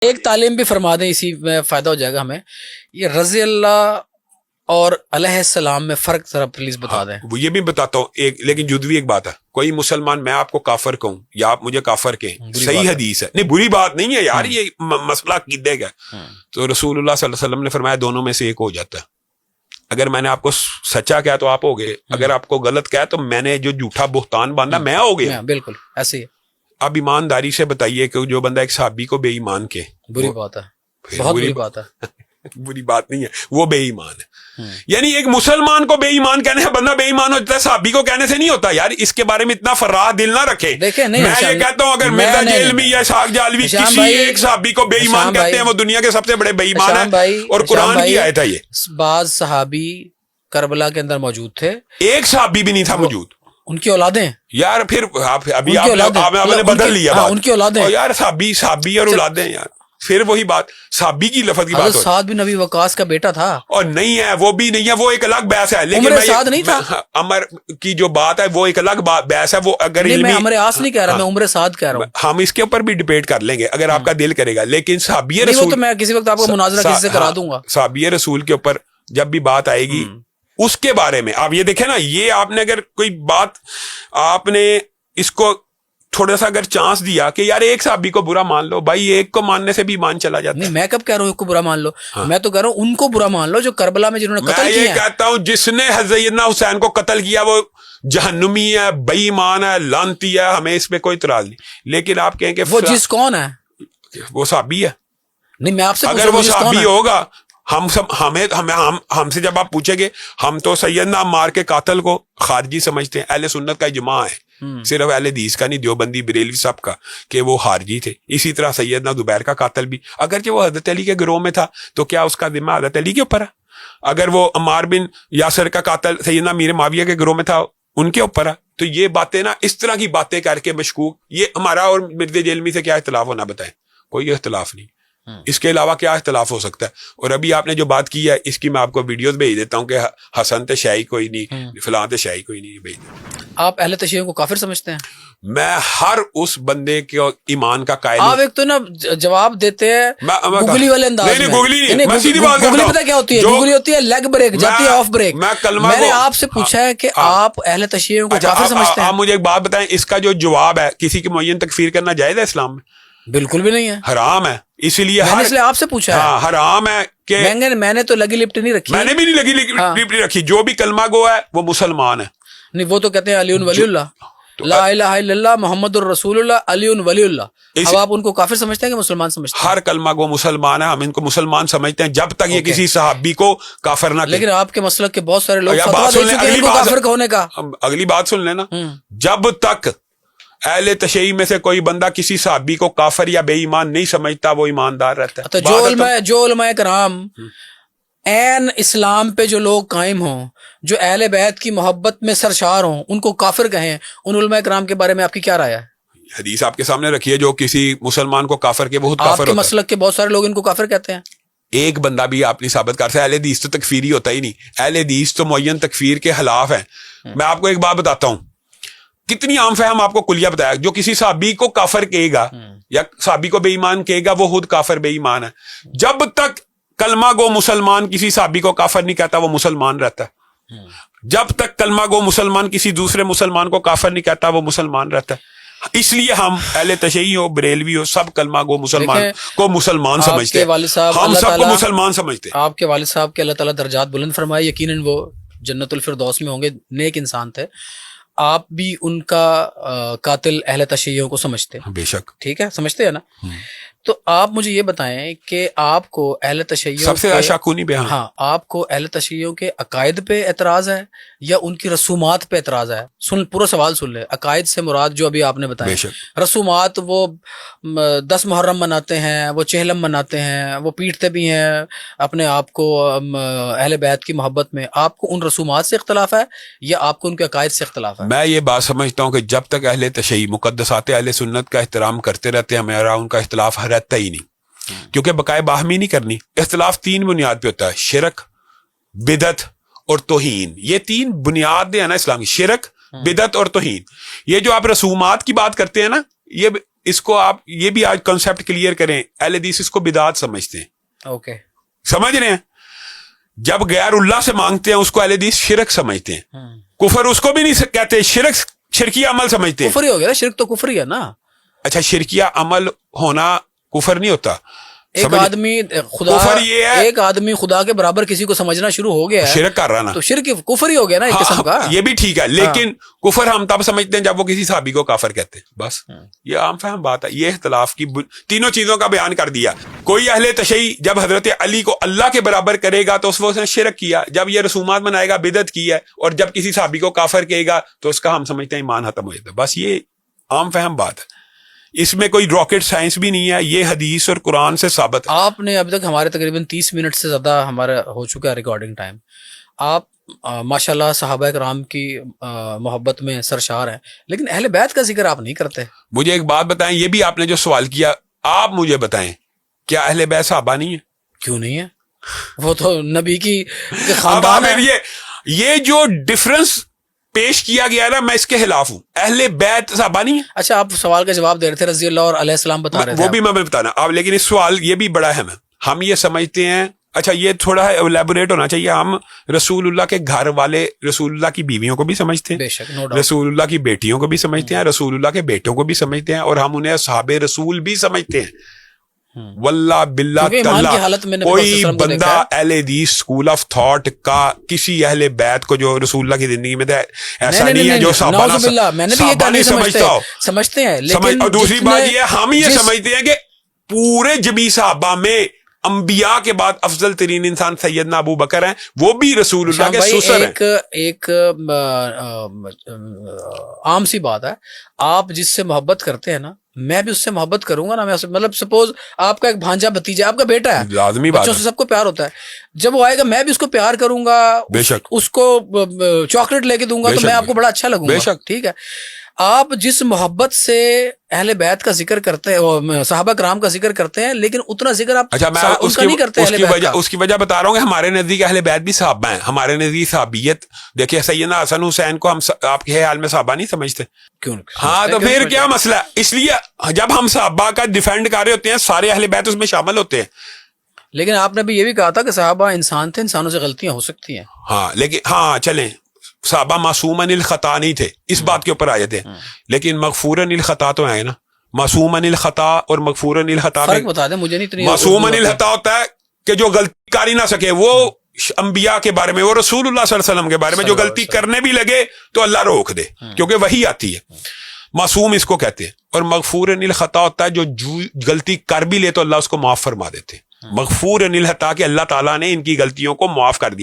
ایک تعلیم بھی فرما دیں، اسی میں فائدہ ہو جائے گا ہمیں. یہ رضی اللہ اور علیہ السلام میں فرق ذرا پلیز بتا دیں. وہ یہ بھی بتاتا ہوں ایک، لیکن جدوی ایک بات ہے، کوئی مسلمان میں آپ کو کافر کہوں یا آپ مجھے کافر کہیں، صحیح حدیث ہے، نہیں بری بات نہیں ہے یار، یہ مسئلہ عقیدے کا. تو رسول اللہ صلی اللہ علیہ وسلم نے فرمایا دونوں میں سے ایک ہو جاتا ہے. اگر میں نے آپ کو سچا کہا تو آپ ہو گئے، اگر آپ کو غلط کہا تو میں نے جو جھوٹا بہتان باندھا میں ہو گیا. بالکل ایسے ہی. اب ایمانداری سے بتائیے کہ جو بندہ ایک صحابی کو بے ایمان کے، بری بات ہے، بہت بری بات ہے. بری بات نہیں ہے، وہ بے ایمان ہے. یعنی ایک مسلمان کو بے ایمان کہنے سے بندہ بے ایمان ہوتا ہے، صحابی کو کہنے سے نہیں ہوتا. یار اس کے بارے میں اتنا فرا دل نہ رکھے. میں یہ کہتا ہوں اگر مرزا جیلمی یا اسحاق جعلوی کسی ایک صحابی کو بے ایمان کہتے ہیں، وہ دنیا کے سب سے بڑے بے ایمان ہیں، اور قرآن کی آیت ہے یہ. بعض صحابی کربلا کے اندر موجود تھے، ایک صحابی بھی نہیں تھا موجود. ان کی اولادیں یار پھر ابھی آپ نے بدل لیا بات. ان کی اولادیں یار صحابی اور اولادیں یار، پھر وہی بات صحابی کی لفظ کی بات. سعد بن نبی وقاص کا بیٹا تھا اور نہیں ہے، وہ بھی نہیں ہے، وہ ایک الگ بحث ہے. لیکن عمر سعد نہیں تھا، عمر کی جو بات ہے وہ ایک الگ بحث ہے. وہ اگر میں عمر عاص نہیں کہہ رہا، میں عمر سعد کہہ رہا ہوں. ہم اس کے اوپر بھی ڈیبیٹ کر لیں گے اگر آپ کا دل کرے گا. لیکن صحابی رسول، رسول تو میں کسی وقت آپ کو مناظرہ کسی سے کرا دوں گا. صحابی رسول کے اوپر جب بھی بات آئے گی اس کے بارے میں آپ یہ دیکھیں نا، یہ آپ نے اگر کوئی بات آپ نے اس کو تھوڑا سا اگر چانس دیا کہ یار ایک صحابی کو برا مان لو، بھائی ایک کو ماننے سے بھی ایمان چلا جاتا ہے. نہیں میں کب کہہ رہا ہوں ایک کو برا مان لو، میں تو کہہ رہا ہوں ان کو برا مان لو جو کربلا میں جنہوں نے قتل کیا. میں یہ کہتا ہوں جس نے سیدنا حسین کو قتل کیا وہ جہنمی ہے، بے ایمان ہے، لعنتی ہے، ہمیں اس پہ کوئی اعتراض نہیں. لیکن آپ کہیں کہ وہ جس کون ہے، وہ صحابی ہے. نہیں میں آپ سے اگر وہ صحابی ہوگا ہم سے جب آپ پوچھیں گے، ہم تو سیدنا عمار کے قاتل کو خارجی سمجھتے ہیں. اہل سنت کا اجماع ہے، صرف اہل حدیث کا نہیں، دیوبندی بریلوی سب کا، کہ وہ خارجی تھے. اسی طرح سیدنا زبیر کا قاتل بھی، اگرچہ وہ حضرت علی کے گروہ میں تھا تو کیا اس کا ذمہ حضرت علی کے اوپر ہے؟ اگر وہ عمار بن یاسر کا قاتل سیدنا امیر معاویہ کے گروہ میں تھا ان کے اوپر ہے. تو یہ باتیں نا، اس طرح کی باتیں کر کے مشکوک، یہ ہمارا اور مرزا جیلمی سے کیا اختلاف ہونا بتائیں؟ کوئی اختلاف نہیں. اس کے علاوہ کیا اختلاف ہو سکتا ہے؟ اور ابھی آپ نے جو بات کی ہے اس کی میں آپ کو ویڈیوز بھیج دیتا ہوں کہ حسن تے شاہی کوئی نہیں، فلاں تے شاہی کوئی نہیں. بھیج دیتا. آپ اہل تشیع کو کافر سمجھتے ہیں؟ میں ہر اس بندے کے ایمان کا قائل ہوں. آپ ایک تو نا جواب دیتے ہیں گوگلی والے انداز میں. گوگلی نہیں، میں سیدھی بات کرتا ہوں. گوگلی پتہ کیا ہوتی ہے؟ گوگلی ہوتی ہے لیگ بریک، جاتی ہے آف بریک. میں نے آپ سے پوچھا ہے کہ آپ اہل تشیع کو کافر سمجھتے ہیں؟ آپ مجھے ایک بات بتائیں، اس کا جو جواب ہے کسی کی معین تکفیر کرنا جائز ہے اسلام میں؟ بالکل بھی نہیں ہے، حرام ہے. اسی لیے میں نے اس لیے آپ سے پوچھا ہے. حرام ہے کہ میں نے تو لگی لپٹ نہیں رکھی، میں نے بھی نہیں لگی لپٹ رکھی. جو بھی کلمہ گو ہے وہ مسلمان ہے. نہیں وہ تو کہتے ہیں علی ولی اللہ، لا الہ الا اللہ محمد الرسول اللہ علی ولی اللہ. اب آپ ان کو کافر سمجھتے ہیں کہ مسلمان سمجھتے ہیں؟ ہر کلمہ گو مسلمان ہے، ہم ان کو مسلمان سمجھتے ہیں جب تک یہ کسی صحابی کو کافر نہ. لیکن آپ کے مسلک کے بہت سارے لوگ فتویٰ دے چکے ہیں ان کو کافر ہونے کا. اگلی بات سن لینا، جب تک اہل تشیع میں سے کوئی بندہ کسی صحابی کو کافر یا بے ایمان نہیں سمجھتا وہ ایماندار رہتا ہے. جو علماء کرام عین اسلام پہ جو لوگ قائم ہوں، جو اہل بیت کی محبت میں سرشار ہوں، ان کو کافر کہیں، ان علماء کرام کے بارے میں آپ کی کیا رائے ہے؟ حدیث آپ کے سامنے رکھیے، جو کسی مسلمان کو کافر کے بہت کافر ہوتا ہے. آپ کے مسلک کے بہت سارے لوگ ان کو کافر کہتے ہیں. ایک بندہ بھی آپ نہیں ثابت کر سکتا. اہل حدیث تو تکفیری ہوتا ہی نہیں، اہل حدیث تو معین تکفیر کے خلاف ہے. میں آپ کو ایک بات بتاتا ہوں، کتنی عام فہم آپ کو کلیہ بتایا. جو کسی صحابی کو کافر کہے گا یا صحابی کو بے ایمان کہے گا وہ خود کافر بے ایمان ہے. جب تک کلمہ گو مسلمان کسی صحابی کو کافر نہیں کہتا وہ مسلمان رہتا ہے. جب تک کلمہ گو مسلمان کسی دوسرے مسلمان کو کافر نہیں کہتا وہ مسلمان رہتا ہے. اس لیے ہم اہل تشیع ہو بریلوی ہو سب کلمہ گو مسلمان کو مسلمان سمجھتے ہیں. ہم سب کو مسلمان سمجھتے ہیں. آپ کے والد صاحب کے اللہ تعالیٰ درجات بلند فرمائے، یقیناً وہ جنت الفردوس میں ہوں گے، نیک انسان تھے. آپ بھی ان کا قاتل اہل تشیعوں کو سمجھتے ہیں؟ بے شک. ٹھیک ہے، سمجھتے ہیں نا. تو آپ مجھے یہ بتائیں کہ آپ کو اہل تشیعوں سب سے شاکونی بیان، ہاں آپ کو اہل تشیعوں کے عقائد پہ اعتراض ہے یا ان کی رسومات پہ اعتراض ہے؟ پورا سوال سن لیں. عقائد سے مراد جو ابھی آپ نے بتایا، رسومات وہ 10 محرم مناتے ہیں، وہ چہلم مناتے ہیں، وہ پیٹتے بھی ہیں اپنے آپ کو اہل بیت کی محبت میں. آپ کو ان رسومات سے اختلاف ہے یا آپ کو ان کے عقائد سے اختلاف ہے؟ میں یہ بات سمجھتا ہوں کہ جب تک اہل تشیع مقدسات اہل سنت کا احترام کرتے رہتے ہیں ہمارا ان کا اختلاف رہتا ہی نہیں، کیونکہ بقائے باہمی نہیں کرنی. اختلاف 3 بنیاد پہ ہوتا ہے، شرک، بدعت اور توہین. یہ 3 بنیاد ہیں نا اسلام کی، شرک، بدعت اور توہین. یہ جو آپ رسومات کی بات کرتے ہیں نا، یہ اس کو آپ یہ بھی آج کنسپٹ کلیئر کریں, اہل حدیث اس کو بدعت سمجھتے ہیں. اوکے, سمجھ رہے ہیں؟ جب غیر اللہ سے مانگتے ہیں اس کو اہل حدیث شرک سمجھتے ہیں. کفر اس کو بھی نہیں کہتے, شرکی عمل سمجھتے ہیں. کفر ہی ہو گیا, شرک تو کفر ہی ہے نا. اچھا, شرکیہ عمل ہونا کفر نہیں ہوتا. ایک آدمی خدا کے برابر کسی کو سمجھنا شروع ہو گیا ہے, شرک کر رہا نا, تو شرک کفر ہی ہو گیا نا ایک قسم کا. یہ بھی ٹھیک ہے, لیکن کفر ہم تب سمجھتے ہیں جب وہ کسی صحابی کو کافر کہتے ہیں. بس یہ عام فہم بات ہے. یہ اختلاف کی تینوں چیزوں کا بیان کر دیا. کوئی اہل تشیع جب حضرت علی کو اللہ کے برابر کرے گا تو اس نے شرک کیا, جب یہ رسومات منائے گا بدعت کی ہے, اور جب کسی صحابی کو کافر کہے گا تو اس کا ہم سمجھتے ہیں ایمان ختم ہو جاتا ہے. بس یہ عام فہم بات ہے, اس میں کوئی راکٹ سائنس بھی نہیں ہے, یہ حدیث اور قرآن سے ثابت ہے. آپ نے ابھی تک ہمارے تقریباً 30 منٹ سے زیادہ ہمارا ہو چکا ہے ریکارڈنگ ٹائم. آپ ماشاءاللہ صحابہ کرام کی محبت میں سرشار ہیں, لیکن اہل بیت کا ذکر آپ نہیں کرتے. مجھے ایک بات بتائیں, یہ بھی آپ نے جو سوال کیا, آپ مجھے بتائیں کیا اہل بیت صحابہ نہیں ہے؟ کیوں نہیں ہے؟ وہ تو نبی کی خاندان ہے. یہ جو ڈفرنس پیش کیا گیا نا, میں اس کے خلاف ہوں. اہل بیت صحابہ نہیں ہے. اچھا, آپ سوال کا جواب دے رہے تھے, رضی اللہ اور علیہ السلام بتا رہے تھے, وہ بھی میں بتانا آپ, لیکن اس سوال یہ بھی بڑا اہم ہے. ہم یہ سمجھتے ہیں, اچھا یہ تھوڑا ایلیبوریٹ ہونا چاہیے, ہم رسول اللہ کے گھر والے رسول اللہ کی بیویوں کو بھی سمجھتے ہیں, بے شک, نو ڈاؤٹ, رسول اللہ کی بیٹیوں کو بھی سمجھتے ہیں, رسول اللہ کے بیٹوں کو بھی سمجھتے ہیں, اور ہم انہیں اصحاب رسول بھی سمجھتے ہیں. واللہ باللہ تعالی کوئی بندہ اہل حدیث اسکول آف تھاٹ کا کسی اہل بیت کو جو رسول اللہ کی زندگی میں ایسا نہیں ہے جو صحابہ نہیں سمجھتا ہو, سمجھتے ہیں. لیکن اور دوسری بات یہ ہم یہ سمجھتے ہیں کہ پورے جمی صحابہ میں انبیاء کے بعد افضل ترین انسان سیدنا ابو بکر ہیں, وہ بھی رسول اللہ کے سسر ہیں. ایک عام سی بات ہے, آپ جس سے محبت کرتے ہیں نا, میں بھی اس سے محبت کروں گا نا. میں مطلب سپوز آپ کا ایک بھانجا بھتیجا, آپ کا بیٹا ہے, لازمی بات ہے, سے سب کو پیار ہوتا ہے. جب وہ آئے گا میں بھی اس کو پیار کروں گا, بے شک, اس کو چاکلیٹ لے کے دوں گا تو میں آپ کو بڑا اچھا لگوں گا. بے شک, ٹھیک ہے. آپ جس محبت سے اہل بیت کا ذکر کرتے ہیں, صحابہ کرام کا ذکر کرتے ہیں, لیکن اتنا ذکر آپ اس کا نہیں کرتے. اس کی وجہ بتا رہا ہوں کہ ہمارے نزدیک اہل بیت بھی صحابہ ہیں. ہمارے نزدیک صحابیت دیکھیے, سیدنا حسن حسین کو ہم آپ کے حال میں صحابہ نہیں سمجھتے. کیوں؟ ہاں, تو پھر کیا مسئلہ ہے؟ اس لیے جب ہم صحابہ کا ڈیفینڈ کر رہے ہوتے ہیں, سارے اہل بیت اس میں شامل ہوتے ہیں. لیکن آپ نے بھی یہ بھی کہا تھا کہ صحابہ انسان تھے, انسانوں سے غلطیاں ہو سکتی ہیں. ہاں, لیکن ہاں چلیں, صحابہ معصومن الخطا نہیں تھے, اس بات کے اوپر آئے تھے, لیکن مغفورن الخطا تو ہے نا. معصومن الخطا اور مغفورن الخطا فرق بتا دیں مجھے. نہیں, معصومن الخطا ہوتا ہے کہ جو غلطی کر ہی نہ سکے, وہ انبیاء کے بارے میں, وہ رسول اللہ صلی اللہ علیہ وسلم کے بارے میں جو غلطی کرنے بھی لگے تو اللہ روک دے, کیونکہ وہی آتی ہے. معصوم اس کو کہتے ہیں. اور مغفورن الخطا ہوتا ہے جو غلطی کر بھی لے تو اللہ اس کو معاف فرما دیتے. مغفورن الخطا کہ اللہ تعالیٰ نے ان کی غلطیوں کو معاف کر دیا.